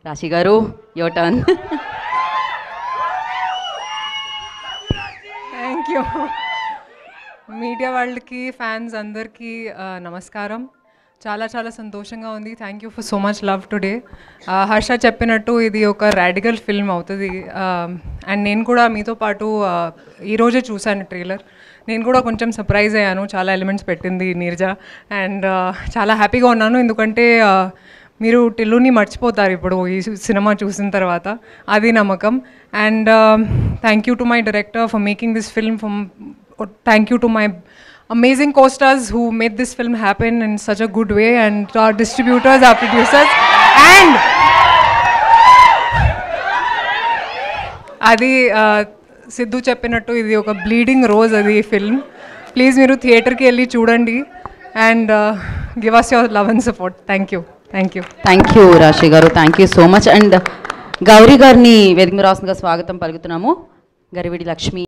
రాశి గారు, your turn. Thank you. Media వాళ్ళకి, ఫ్యాన్స్ అందరికీ నమస్కారం. చాలా చాలా సంతోషంగా ఉంది. Thank you for so much love today. Harsha చెప్పినట్టు ఇది ఒక రాడికల్ ఫిల్మ్ అవుతుంది. అండ్ నేను కూడా మీతో పాటు ఈరోజే చూశాను ట్రైలర్. నేను కూడా కొంచెం సర్ప్రైజ్ అయ్యాను, చాలా ఎలిమెంట్స్ పెట్టింది నీరజ. అండ్ చాలా హ్యాపీగా ఉన్నాను, ఎందుకంటే మీరు టిల్లుని మర్చిపోతారు ఇప్పుడు ఈ సినిమా చూసిన తర్వాత, అది నమ్మకం. And thank you to my director for making this film. Thank you to my amazing co-stars who made this film happen in such a good way, and to our distributors, our producers, and adi Sidhu cheppinattu idi oka bleeding rose adi film. Please meeru theatre ki elli chudandi and give us your love and support. Thank you. Thank you Rashi garu, thank you so much. And Gauri garni vedika మీద రాస్తుందిగా స్వాగతం పలుకుతున్నాము. గరివిడి లక్ష్మి.